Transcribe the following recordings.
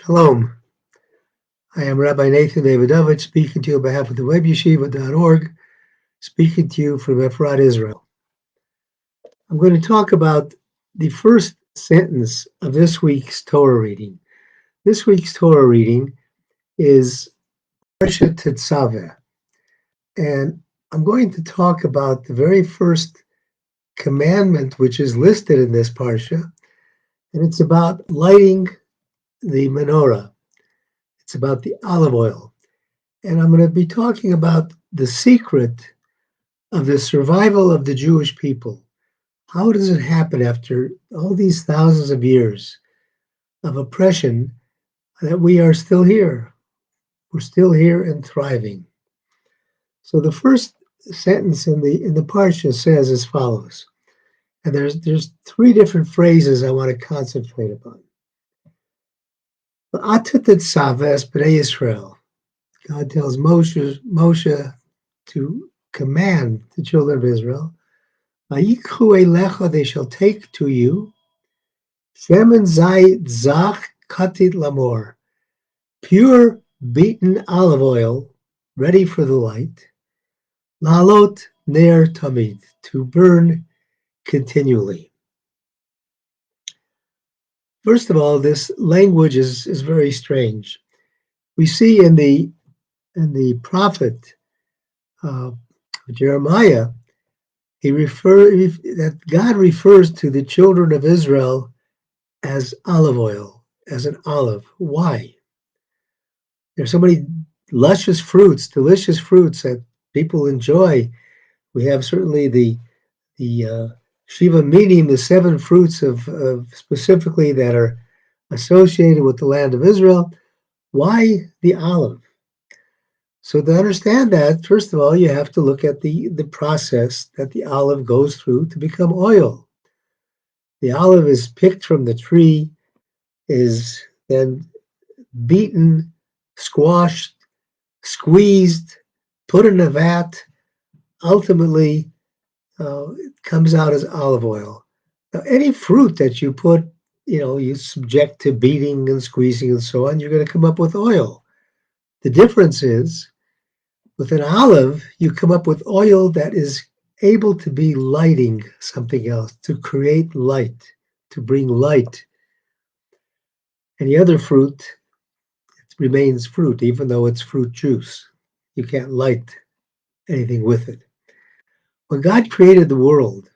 Shalom. I am Rabbi Davidovich, speaking to you on behalf of the webyeshiva.org, speaking to you from Efrat, Israel. I'm going to talk about the first sentence of this week's Torah reading. This week's Torah reading is Parsha Tetzave, and I'm going to talk about the very first commandment which is listed in this Parsha, and it's about lighting the Menorah. It's about the olive oil. And I'm going to be talking about the secret of the survival of the Jewish people. How does it happen after all these thousands of years of oppression that we are still here? We're still here and thriving. So the first sentence in the Parsha says as follows, and there's three different phrases I want to concentrate upon. Parsha Tetzave b'nei Yisrael. God tells Moshe to command the children of Israel, Vayikhu elecha, they shall take to you, Shemen zayit zach katit lamor, pure beaten olive oil, ready for the light, La'alot ner tamid, to burn continually. First of all, this language is very strange. We see in the prophet Jeremiah, that God refers to the children of Israel as olive oil, as an olive. Why? There's so many luscious fruits, delicious fruits that people enjoy. We have certainly the Shiva Minim, the seven fruits of specifically that are associated with the land of Israel. Why the olive? So to understand that, first of all, you have to look at the process that the olive goes through to become oil. The olive is picked from the tree, is then beaten, squashed, squeezed, put in a vat. Ultimately, it comes out as olive oil. Now, any fruit that you put, you subject to beating and squeezing and so on, you're going to come up with oil. The difference is, with an olive, you come up with oil that is able to be lighting something else, to create light, to bring light. Any other fruit, it remains fruit, even though it's fruit juice. You can't light anything with it. When God created the world,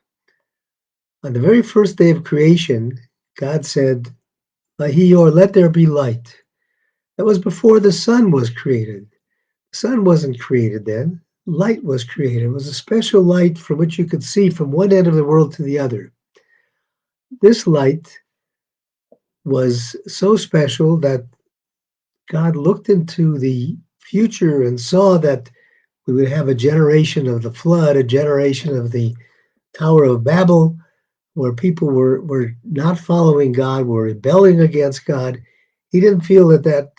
on the very first day of creation, God said, Vahiyor, let there be light. That was before the sun was created. The sun wasn't created then. Light was created. It was a special light from which you could see from one end of the world to the other. This light was so special that God looked into the future and saw that we would have a generation of the flood, a generation of the Tower of Babel, where people were not following God, were rebelling against God. He didn't feel that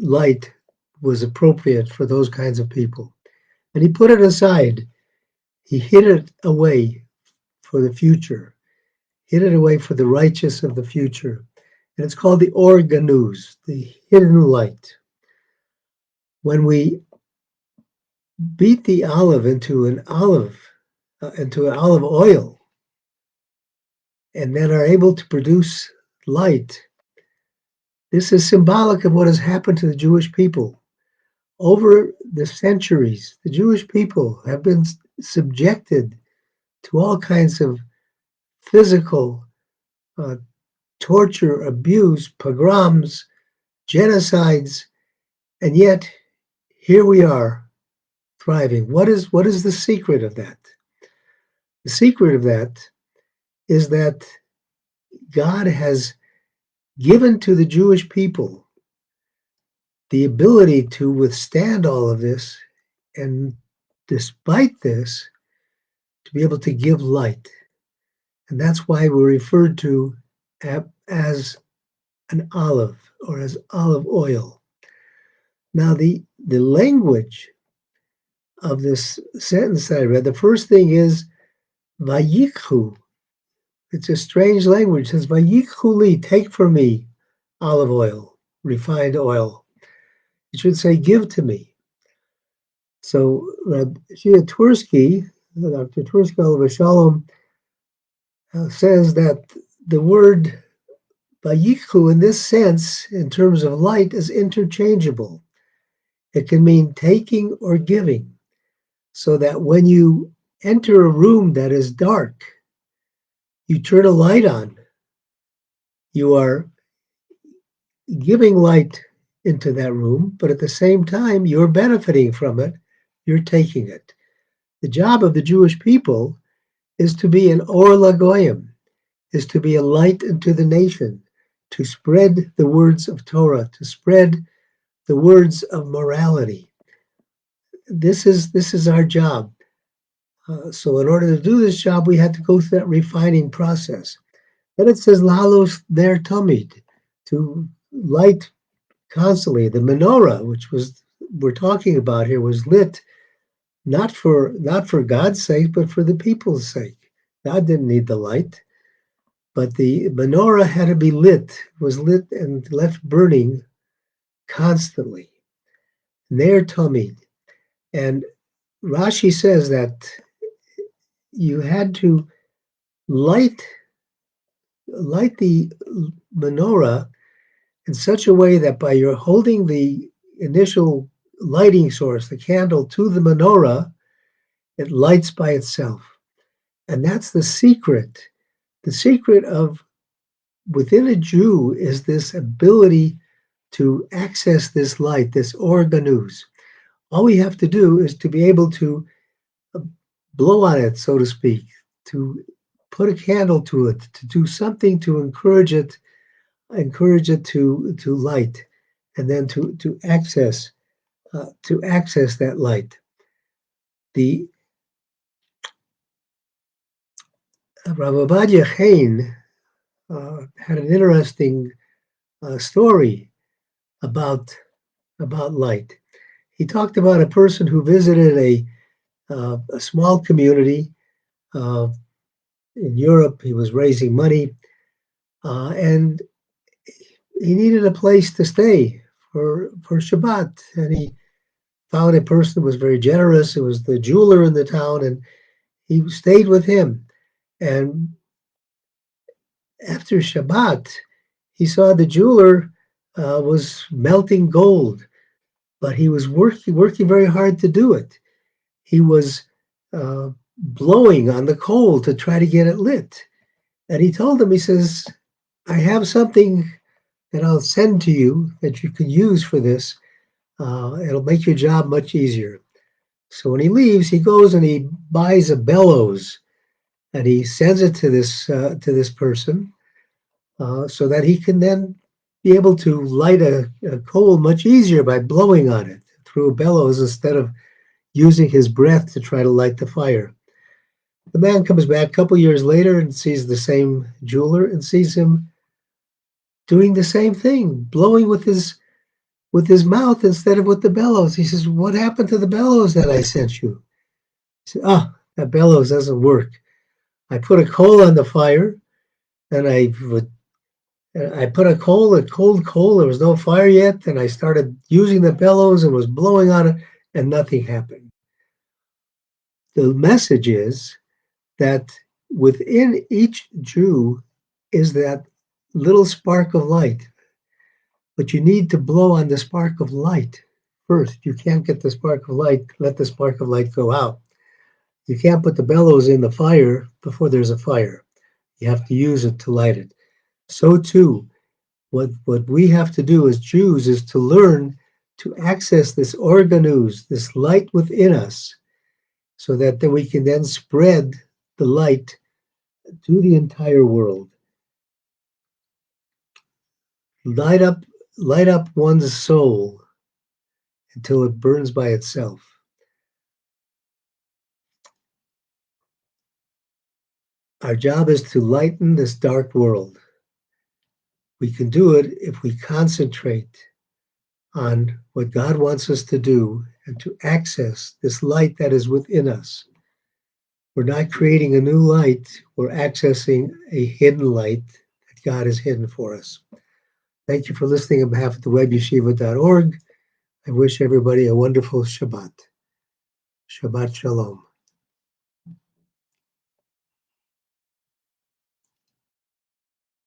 light was appropriate for those kinds of people. And he put it aside. He hid it away for the future, hid it away for the righteous of the future. And it's called the Ohr Ganuz, the hidden light. When we beat the olive into an olive oil, and then are able to produce light, this is symbolic of what has happened to the Jewish people. Over the centuries, the Jewish people have been subjected to all kinds of physical torture, abuse, pogroms, genocides, and yet here we are thriving. What is the secret of that? The secret of that is that God has given to the Jewish people the ability to withstand all of this, and despite this, to be able to give light. And that's why we're referred to as an olive, or as olive oil. Now, the language of this sentence that I read, the first thing is Vayikhu. It's a strange language. It says, Vayikhu li, take from me olive oil. refined oil. It should say, give to me. So Rabbi Tversky, Dr. Tversky Oliver Shalom, says that the word Vayichu in this sense, in terms of light, is interchangeable. It can mean taking or giving, so that when you enter a room that is dark, you turn a light on. You are giving light into that room, but at the same time, you're benefiting from it. You're taking it. The job of the Jewish people is to be an Ohr Lagoyim, is to be a light unto the nation, to spread the words of Torah, to spread the words of morality. This is our job. So in order to do this job, we had to go through that refining process. Then it says lahalos ner tamid, to light constantly. The menorah, which we're talking about here, was lit not for God's sake, but for the people's sake. God didn't need the light, but the menorah had to be lit, was lit and left burning constantly. Ner tamid. And Rashi says that you had to light the menorah in such a way that by your holding the initial lighting source, the candle, to the menorah, it lights by itself. And that's the secret. The secret of within a Jew is this ability to access this light, this Ohr Ganuz. All we have to do is to be able to blow on it, so to speak, to put a candle to it, to do something to encourage it to light, and then to access that light. The Rav Ovadia Chaim had an interesting story about light. He talked about a person who visited a small community in Europe. He was raising money, and he needed a place to stay for Shabbat, and he found a person who was very generous. It was the jeweler in the town, and he stayed with him. And after Shabbat, he saw the jeweler was melting gold, but he was working very hard to do it. He was blowing on the coal to try to get it lit. And he told him, he says, I have something that I'll send to you that you can use for this. It'll make your job much easier. So when he leaves, he goes and he buys a bellows, and he sends it to this person, so that he can then be able to light a coal much easier by blowing on it through a bellows instead of using his breath to try to light the fire. The man comes back a couple years later and sees the same jeweler and sees him doing the same thing, blowing with his mouth instead of with the bellows. He says, what happened to the bellows that I sent you? He said, that bellows doesn't work. I put a coal on the fire, and I put a cold coal. There was no fire yet, and I started using the bellows and was blowing on it, and nothing happened. The message is that within each Jew is that little spark of light, but you need to blow on the spark of light first. You can't get the spark of light, let the spark of light go out. You can't put the bellows in the fire before there's a fire. You have to use it to light it. So too, what we have to do as Jews is to learn to access this Ohr Ganuz, this light within us, so that then we can then spread the light to the entire world. Light up one's soul until it burns by itself. Our job is to lighten this dark world. We can do it if we concentrate on what God wants us to do and to access this light that is within us. We're not creating a new light, we're accessing a hidden light that God has hidden for us. Thank you for listening on behalf of the webyeshiva.org. I wish everybody a wonderful Shabbat. Shabbat Shalom.